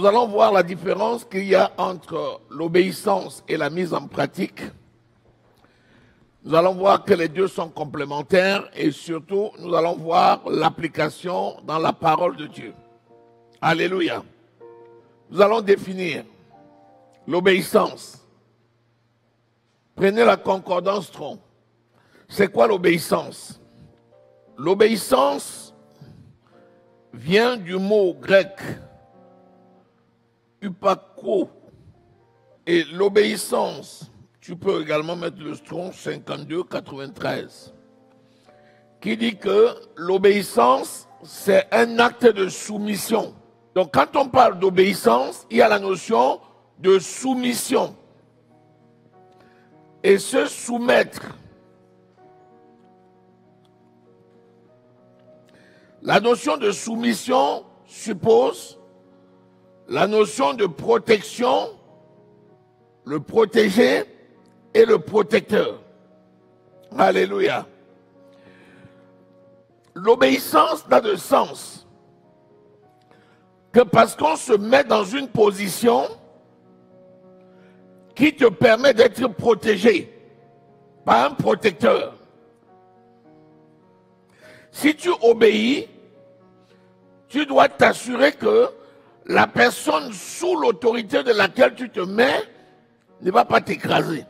Nous allons voir la différence qu'il y a entre l'obéissance et la mise en pratique. Nous allons voir que les deux sont complémentaires et surtout, nous allons voir l'application dans la parole de Dieu. Alléluia. Nous allons définir l'obéissance. Prenez la concordance Strong. C'est quoi l'obéissance? L'obéissance vient du mot grec upako. Et l'obéissance, tu peux également mettre le Strong 52-93, qui dit que l'obéissance, c'est un acte de soumission. Donc quand on parle d'obéissance, il y a la notion de soumission. Et se soumettre. La notion de soumission suppose la notion de protection, le protégé et le protecteur. Alléluia. L'obéissance n'a de sens que parce qu'on se met dans une position qui te permet d'être protégé par un protecteur. Si tu obéis, tu dois t'assurer que la personne sous l'autorité de laquelle tu te mets ne va pas t'écraser.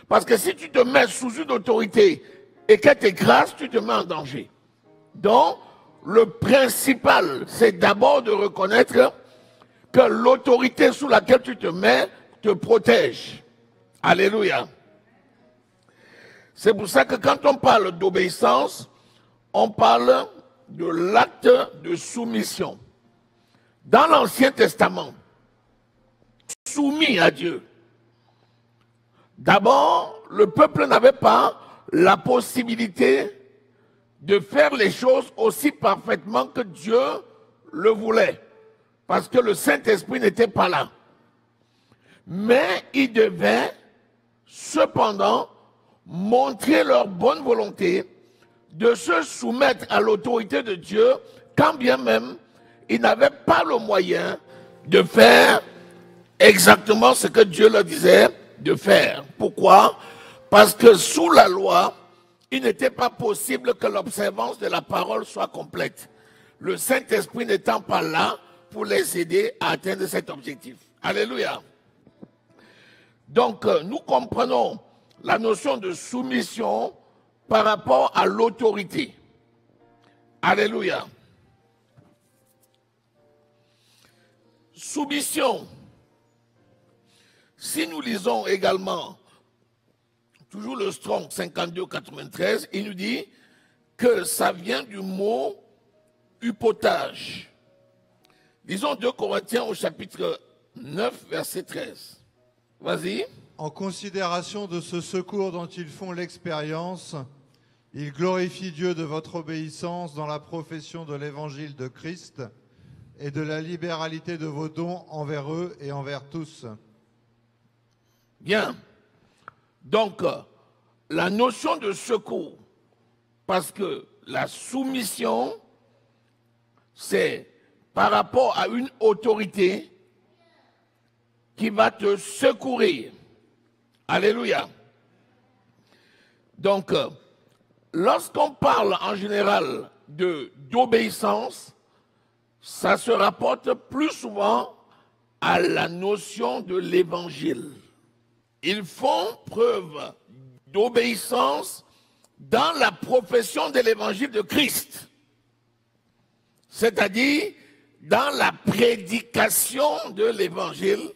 Parce que si tu te mets sous une autorité et qu'elle t'écrase, tu te mets en danger. Donc, le principal, c'est d'abord de reconnaître que l'autorité sous laquelle tu te mets te protège. Alléluia. C'est pour ça que quand on parle d'obéissance, on parle de l'acte de soumission. Dans l'Ancien Testament, soumis à Dieu. D'abord, le peuple n'avait pas la possibilité de faire les choses aussi parfaitement que Dieu le voulait. Parce que le Saint-Esprit n'était pas là. Mais ils devaient cependant montrer leur bonne volonté de se soumettre à l'autorité de Dieu, quand bien même ils n'avaient pas le moyen de faire exactement ce que Dieu leur disait de faire. Pourquoi? Parce que sous la loi, il n'était pas possible que l'observance de la parole soit complète. Le Saint-Esprit n'étant pas là pour les aider à atteindre cet objectif. Alléluia. Donc, nous comprenons la notion de soumission par rapport à l'autorité. Alléluia. Soumission. Si nous lisons également, toujours le Strong 52-93, il nous dit que ça vient du mot hypotage. Lisons 2 Corinthiens au chapitre 9, verset 13. Vas-y. En considération de ce secours dont ils font l'expérience, ils glorifient Dieu de votre obéissance dans la profession de l'évangile de Christ et de la libéralité de vos dons envers eux et envers tous. Bien. Donc, la notion de secours, parce que la soumission, c'est par rapport à une autorité qui va te secourir. Alléluia. Donc, lorsqu'on parle en général d'obéissance, ça se rapporte plus souvent à la notion de l'évangile. Ils font preuve d'obéissance dans la profession de l'évangile de Christ, c'est-à-dire dans la prédication de l'évangile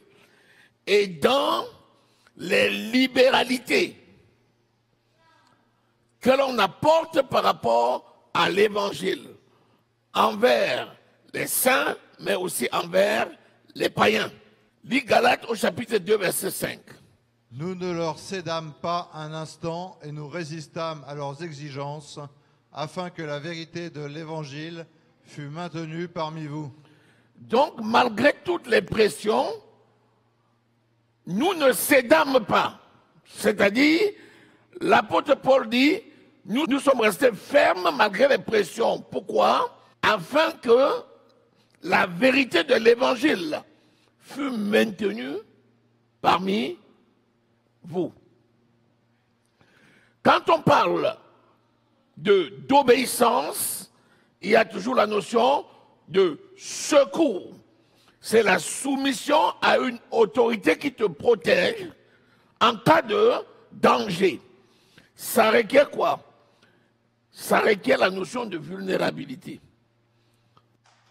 et dans les libéralités que l'on apporte par rapport à l'évangile envers les saints, mais aussi envers les païens. Lis Galates au chapitre 2, verset 5. Nous ne leur cédâmes pas un instant et nous résistâmes à leurs exigences, afin que la vérité de l'Évangile fût maintenue parmi vous. Donc, malgré toutes les pressions, nous ne cédâmes pas. C'est-à-dire, l'apôtre Paul dit, nous sommes restés fermes malgré les pressions. Pourquoi? Afin que la vérité de l'évangile fut maintenue parmi vous. Quand on parle d'obéissance, il y a toujours la notion de secours. C'est la soumission à une autorité qui te protège en cas de danger. Ça requiert quoi? Ça requiert la notion de vulnérabilité.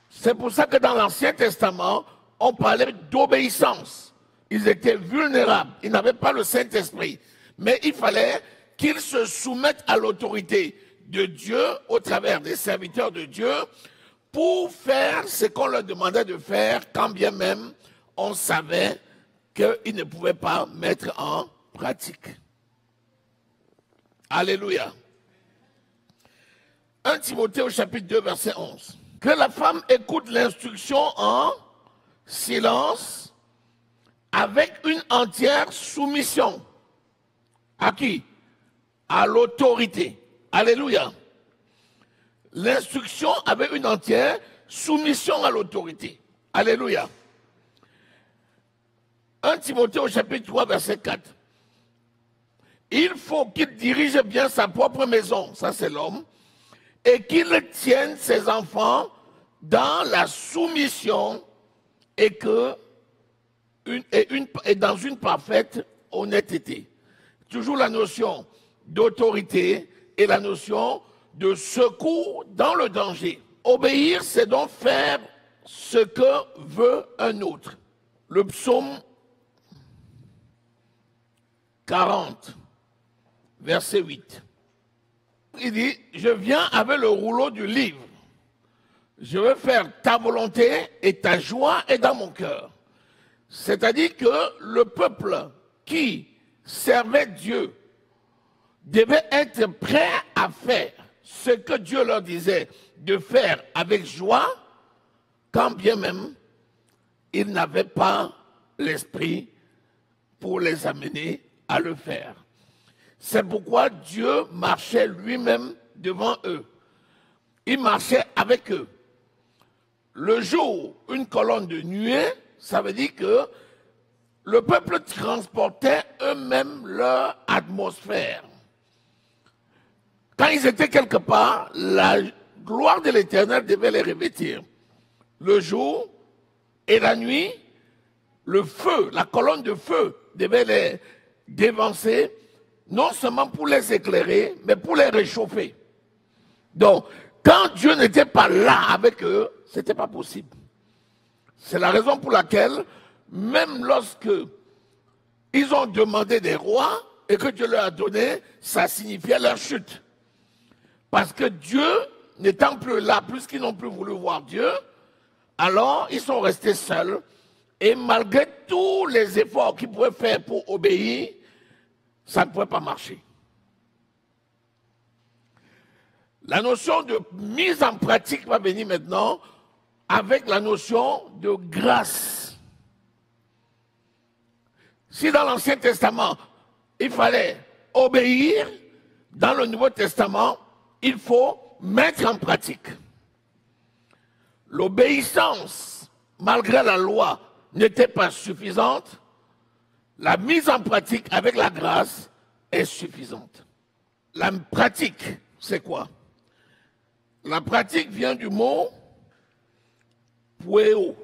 C'est pour ça que dans l'Ancien Testament, on parlait d'obéissance. Ils étaient vulnérables, ils n'avaient pas le Saint-Esprit. Mais il fallait qu'ils se soumettent à l'autorité de Dieu au travers des serviteurs de Dieu pour faire ce qu'on leur demandait de faire, quand bien même on savait qu'ils ne pouvaient pas mettre en pratique. Alléluia. 1 Timothée au chapitre 2, verset 11. Que la femme écoute l'instruction en silence avec une entière soumission. À qui? À l'autorité. Alléluia. L'instruction avec une entière soumission à l'autorité. Alléluia. 1 Timothée au chapitre 3, verset 4. Il faut qu'il dirige bien sa propre maison, ça c'est l'homme, et qu'il tienne ses enfants dans la soumission et dans une parfaite honnêteté. Toujours la notion d'autorité et la notion de secours dans le danger. Obéir, c'est donc faire ce que veut un autre. Le psaume 40, verset 8. Il dit, je viens avec le rouleau du livre. Je veux faire ta volonté et ta joie est dans mon cœur. C'est-à-dire que le peuple qui servait Dieu devait être prêt à faire ce que Dieu leur disait de faire avec joie, quand bien même ils n'avaient pas l'esprit pour les amener à le faire. C'est pourquoi Dieu marchait lui-même devant eux. Il marchait avec eux. Le jour, une colonne de nuée, ça veut dire que le peuple transportait eux-mêmes leur atmosphère. Quand ils étaient quelque part, la gloire de l'Éternel devait les revêtir. Le jour et la nuit, le feu, la colonne de feu devait les dévancer, non seulement pour les éclairer, mais pour les réchauffer. Donc, quand Dieu n'était pas là avec eux, ce n'était pas possible. C'est la raison pour laquelle, même lorsque ils ont demandé des rois et que Dieu leur a donné, ça signifiait leur chute. Parce que Dieu, n'étant plus là, puisqu'ils n'ont plus voulu voir Dieu, alors ils sont restés seuls. Et malgré tous les efforts qu'ils pouvaient faire pour obéir, ça ne pouvait pas marcher. La notion de mise en pratique va venir maintenant avec la notion de grâce. Si dans l'Ancien Testament, il fallait obéir, dans le Nouveau Testament, il faut mettre en pratique. L'obéissance, malgré la loi, n'était pas suffisante. La mise en pratique avec la grâce est suffisante. La pratique, c'est quoi? La pratique vient du mot poéo,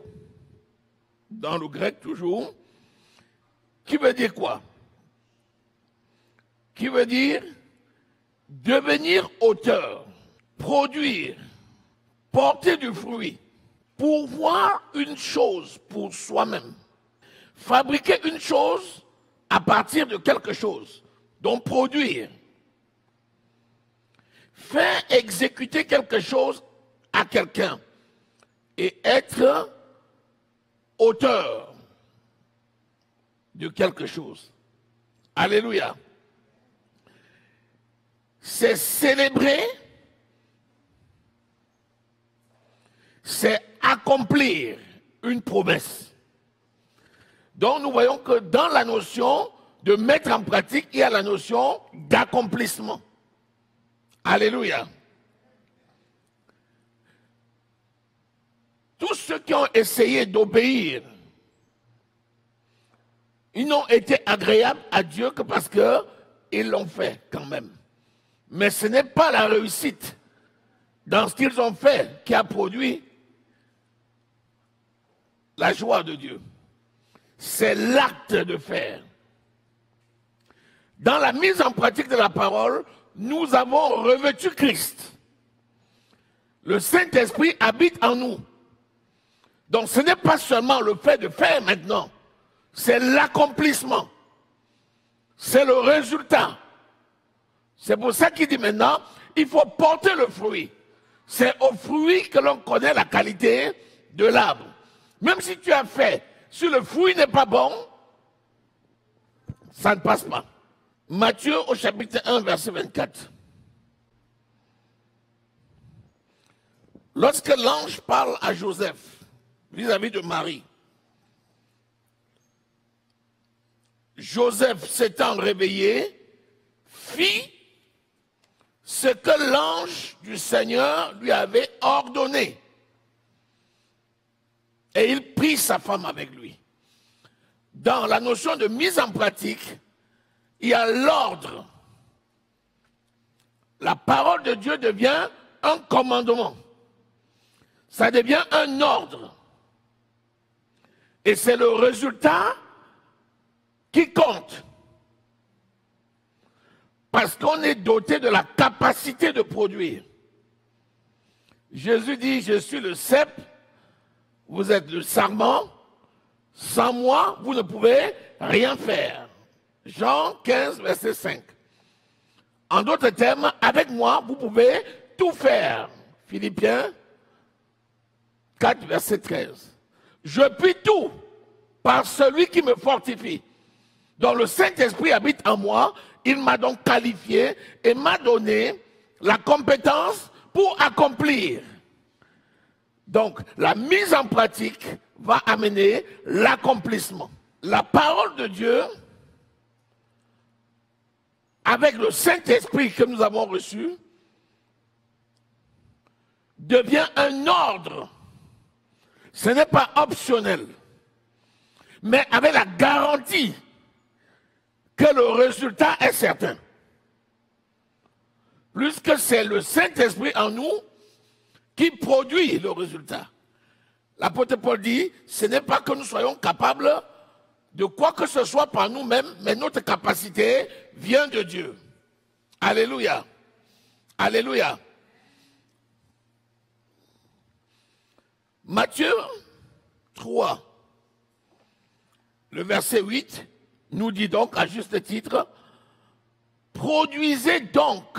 dans le grec toujours, qui veut dire quoi? Qui veut dire devenir auteur, produire, porter du fruit, pourvoir une chose pour soi-même, fabriquer une chose à partir de quelque chose, donc produire, faire exécuter quelque chose à quelqu'un et être auteur de quelque chose. Alléluia. C'est célébrer, c'est accomplir une promesse. Donc nous voyons que dans la notion de mettre en pratique, il y a la notion d'accomplissement. Alléluia. Tous ceux qui ont essayé d'obéir, ils n'ont été agréables à Dieu que parce qu'ils l'ont fait quand même. Mais ce n'est pas la réussite dans ce qu'ils ont fait qui a produit la joie de Dieu. C'est l'acte de faire. Dans la mise en pratique de la parole, nous avons revêtu Christ. Le Saint-Esprit habite en nous. Donc ce n'est pas seulement le fait de faire maintenant, c'est l'accomplissement. C'est le résultat. C'est pour ça qu'il dit maintenant, il faut porter le fruit. C'est au fruit que l'on connaît la qualité de l'arbre. Même si tu as fait, si le fruit n'est pas bon, ça ne passe pas. Matthieu au chapitre 1, verset 24. Lorsque l'ange parle à Joseph vis-à-vis de Marie, Joseph s'étant réveillé, fit ce que l'ange du Seigneur lui avait ordonné. Et il prit sa femme avec lui. Dans la notion de mise en pratique, il y a l'ordre. La parole de Dieu devient un commandement. Ça devient un ordre. Et c'est le résultat qui compte. Parce qu'on est doté de la capacité de produire. Jésus dit, je suis le cep, vous êtes le sarment, sans moi, vous ne pouvez rien faire. Jean 15, verset 5. En d'autres termes, avec moi, vous pouvez tout faire. Philippiens 4, verset 13. Je puis tout par celui qui me fortifie. Donc le Saint-Esprit habite en moi, il m'a donc qualifié et m'a donné la compétence pour accomplir. Donc la mise en pratique va amener l'accomplissement. La parole de Dieu, avec le Saint-Esprit que nous avons reçu, devient un ordre. Ce n'est pas optionnel, mais avec la garantie que le résultat est certain. Puisque c'est le Saint-Esprit en nous qui produit le résultat. L'apôtre Paul dit, ce n'est pas que nous soyons capables de quoi que ce soit par nous-mêmes, mais notre capacité vient de Dieu. Alléluia. Alléluia. Matthieu 3, le verset 8, nous dit donc à juste titre, produisez donc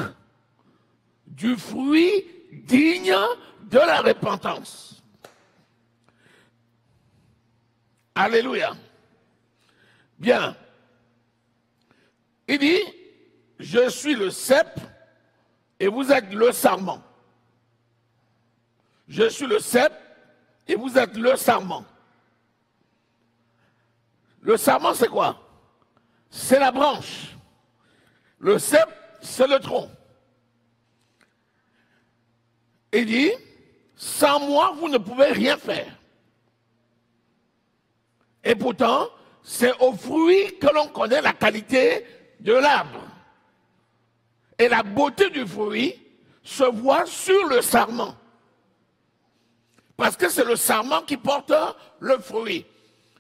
du fruit digne de la repentance. Alléluia. Bien. Il dit, je suis le cep et vous êtes le sarment. Je suis le cep et vous êtes le sarment. Le sarment, c'est quoi? C'est la branche. Le cep, c'est le tronc. Il dit, sans moi, vous ne pouvez rien faire. Et pourtant, c'est au fruit que l'on connaît la qualité de l'arbre. Et la beauté du fruit se voit sur le sarment. Parce que c'est le sarment qui porte le fruit.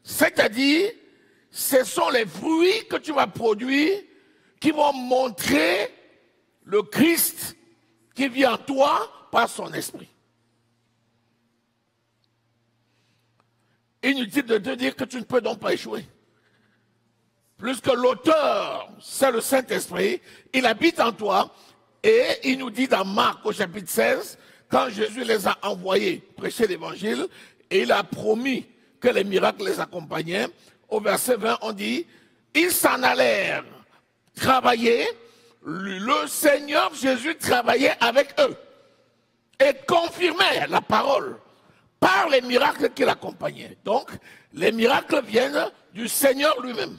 C'est-à-dire, ce sont les fruits que tu vas produire qui vont montrer le Christ qui vit en toi par son esprit. Inutile de te dire que tu ne peux donc pas échouer. Plus que l'auteur, c'est le Saint-Esprit, il habite en toi et il nous dit dans Marc au chapitre 16, quand Jésus les a envoyés prêcher l'évangile et il a promis que les miracles les accompagnaient, au verset 20 on dit, ils s'en allèrent travailler, le Seigneur Jésus travaillait avec eux et confirmait la parole par les miracles qui l'accompagnaient. Donc, les miracles viennent du Seigneur lui-même.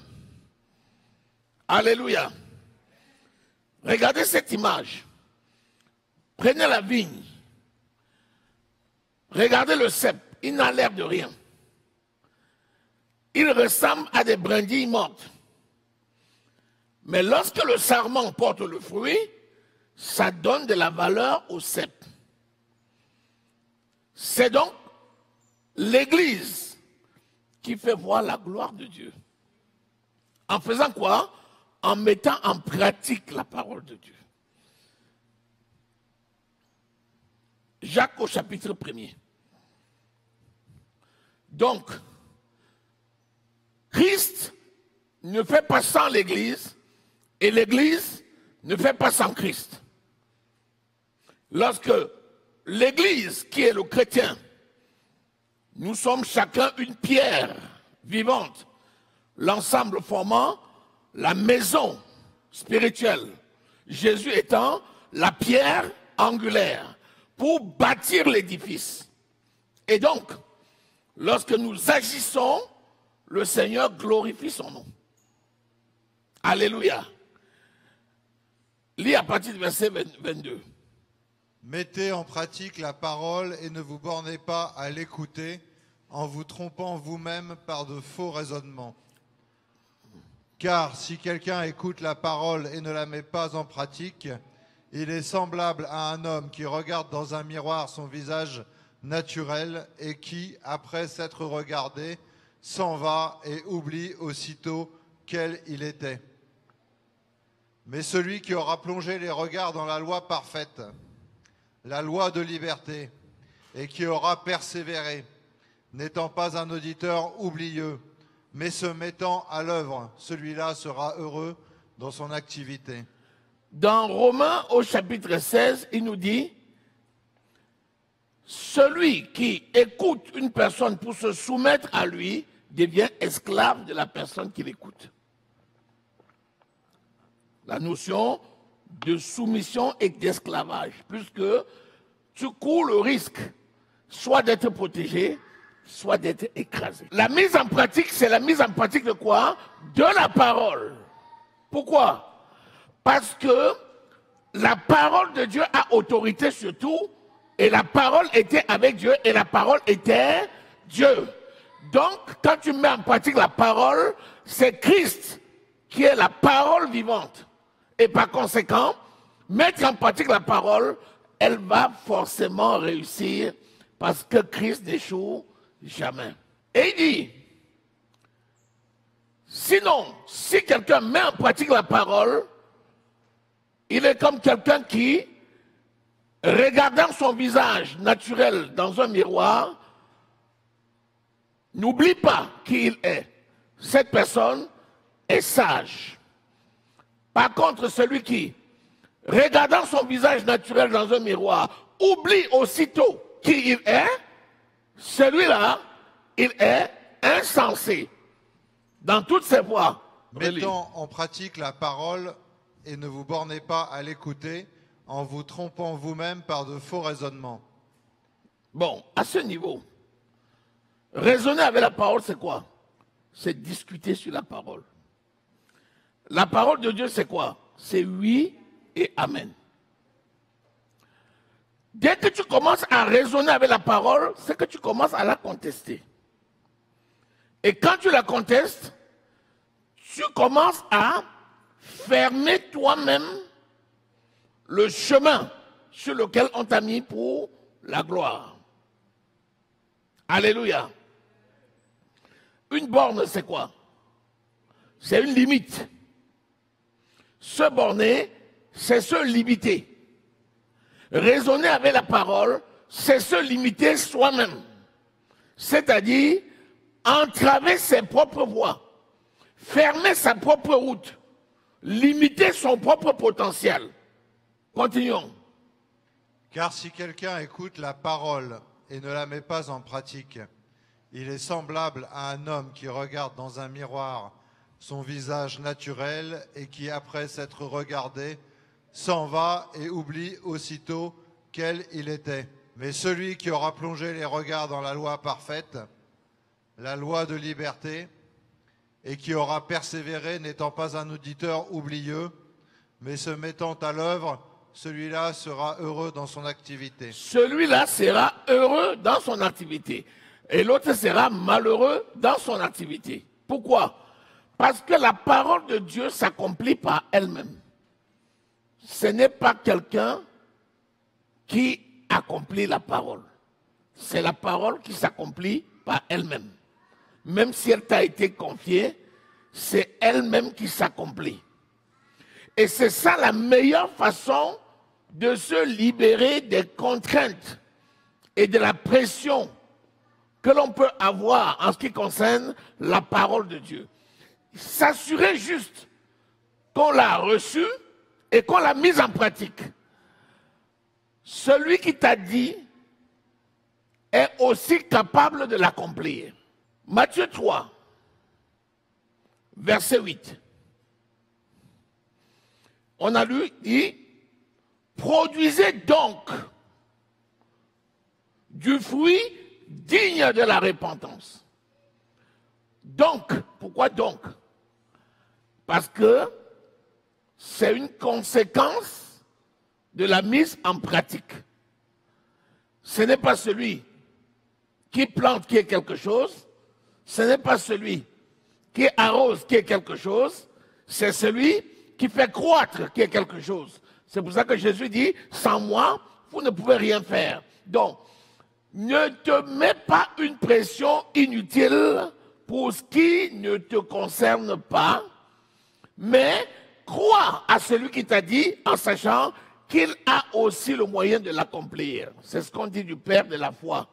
Alléluia. Regardez cette image. Prenez la vigne. Regardez le cep. il n'a l'air de rien. Il ressemble à des brindilles mortes. Mais lorsque le sarment porte le fruit, ça donne de la valeur au cep. C'est donc l'Église qui fait voir la gloire de Dieu. En faisant quoi? En mettant en pratique la parole de Dieu. Jacques au chapitre 1er. Donc, Christ ne fait pas sans l'Église et l'Église ne fait pas sans Christ. Lorsque l'Église, qui est le chrétien, nous sommes chacun une pierre vivante, l'ensemble formant la maison spirituelle, Jésus étant la pierre angulaire pour bâtir l'édifice. Et donc, lorsque nous agissons, le Seigneur glorifie son nom. Alléluia. Lis à partir du verset 22. Mettez en pratique la parole et ne vous bornez pas à l'écouter en vous trompant vous-même par de faux raisonnements. Car si quelqu'un écoute la parole et ne la met pas en pratique, il est semblable à un homme qui regarde dans un miroir son visage naturel et qui, après s'être regardé, s'en va et oublie aussitôt quel il était. Mais celui qui aura plongé les regards dans la loi parfaite, la loi de liberté, et qui aura persévéré, n'étant pas un auditeur oublieux, mais se mettant à l'œuvre, celui-là sera heureux dans son activité. Dans Romains au chapitre 16, il nous dit, celui qui écoute une personne pour se soumettre à lui devient esclave de la personne qui l'écoute. La notion de soumission et d'esclavage, puisque tu cours le risque soit d'être protégé, soit d'être écrasé. La mise en pratique, c'est la mise en pratique de quoi? De la parole. Pourquoi? Parce que la parole de Dieu a autorité sur tout, et la parole était avec Dieu, et la parole était Dieu. Donc, quand tu mets en pratique la parole, c'est Christ qui est la parole vivante. Et par conséquent, mettre en pratique la parole, elle va forcément réussir parce que Christ n'échoue jamais. Et il dit, sinon, si quelqu'un met en pratique la parole, il est comme quelqu'un qui, regardant son visage naturel dans un miroir, n'oublie pas qui il est. Cette personne est sage. Par contre, celui qui, regardant son visage naturel dans un miroir, oublie aussitôt qui il est, celui-là, il est insensé dans toutes ses voies. Mettons en pratique la parole et ne vous bornez pas à l'écouter en vous trompant vous-même par de faux raisonnements. Bon, à ce niveau, raisonner avec la parole, c'est quoi? C'est discuter sur la parole. La parole de Dieu, c'est quoi? C'est oui et amen. Dès que tu commences à raisonner avec la parole, c'est que tu commences à la contester. Et quand tu la contestes, tu commences à fermer toi-même le chemin sur lequel on t'a mis pour la gloire. Alléluia. Une borne, c'est quoi? C'est une limite. Se borner, c'est se limiter. Raisonner avec la parole, c'est se limiter soi-même. C'est-à-dire entraver ses propres voies, fermer sa propre route, limiter son propre potentiel. Continuons. Car si quelqu'un écoute la parole et ne la met pas en pratique, il est semblable à un homme qui regarde dans un miroir son visage naturel et qui, après s'être regardé, s'en va et oublie aussitôt quel il était. Mais celui qui aura plongé les regards dans la loi parfaite, la loi de liberté, et qui aura persévéré, n'étant pas un auditeur oublieux, mais se mettant à l'œuvre, celui-là sera heureux dans son activité. Celui-là sera heureux dans son activité. Et l'autre sera malheureux dans son activité. Pourquoi? Parce que la parole de Dieu s'accomplit par elle-même. Ce n'est pas quelqu'un qui accomplit la parole. C'est la parole qui s'accomplit par elle-même. Même si elle t'a été confiée, c'est elle-même qui s'accomplit. Et c'est ça la meilleure façon de se libérer des contraintes et de la pression que l'on peut avoir en ce qui concerne la parole de Dieu. S'assurer juste qu'on l'a reçue et qu'on l'a mise en pratique. Celui qui t'a dit est aussi capable de l'accomplir. Matthieu 3, verset 8. On a lu, dit, produisez donc du fruit digne de la repentance. Donc, pourquoi donc? Parce que c'est une conséquence de la mise en pratique. Ce n'est pas celui qui plante qui est quelque chose, ce n'est pas celui qui arrose qui est quelque chose, c'est celui qui fait croître qui est quelque chose. C'est pour ça que Jésus dit, sans moi, vous ne pouvez rien faire. Donc, ne te mets pas une pression inutile pour ce qui ne te concerne pas, mais crois à celui qui t'a dit en sachant qu'il a aussi le moyen de l'accomplir. C'est ce qu'on dit du Père de la foi,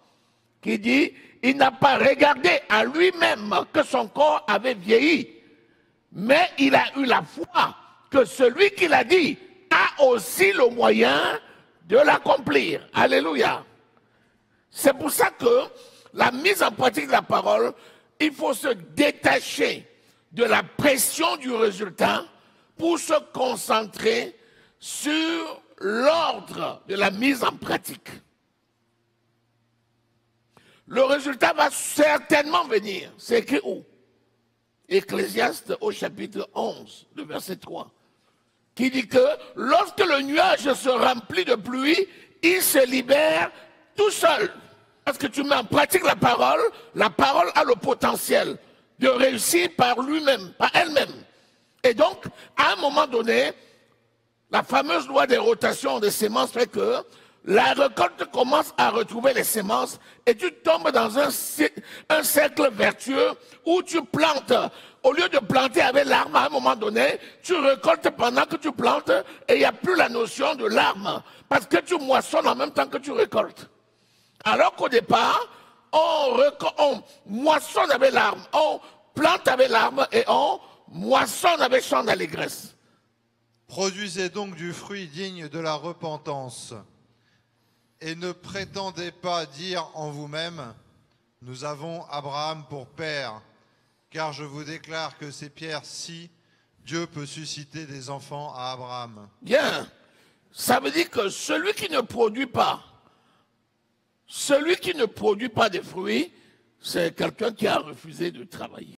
qui dit, il n'a pas regardé à lui-même que son corps avait vieilli, mais il a eu la foi que celui qui l'a dit a aussi le moyen de l'accomplir. Alléluia. C'est pour ça que la mise en pratique de la parole, il faut se détacher de la pression du résultat pour se concentrer sur l'ordre de la mise en pratique. Le résultat va certainement venir. C'est écrit où? Ecclésiaste au chapitre 11, le verset 3, qui dit que lorsque le nuage se remplit de pluie, il se libère tout seul. Parce que tu mets en pratique la parole a le potentiel de réussir par lui-même, par elle-même. Et donc, à un moment donné, la fameuse loi des rotations des semences fait que la récolte commence à retrouver les semences et tu tombes dans un cercle vertueux où tu plantes. Au lieu de planter avec l'arme, à un moment donné, tu récoltes pendant que tu plantes et il n'y a plus la notion de l'arme parce que tu moissonnes en même temps que tu récoltes. Alors qu'au départ, on moissonne avec l'arme, on plante avec l'arme et on moissonne avec chant d'allégresse. Produisez donc du fruit digne de la repentance. Et ne prétendez pas dire en vous-même, nous avons Abraham pour père, car je vous déclare que ces pierres-ci, Dieu peut susciter des enfants à Abraham. Bien, ça veut dire que celui qui ne produit pas de fruits, c'est quelqu'un qui a refusé de travailler.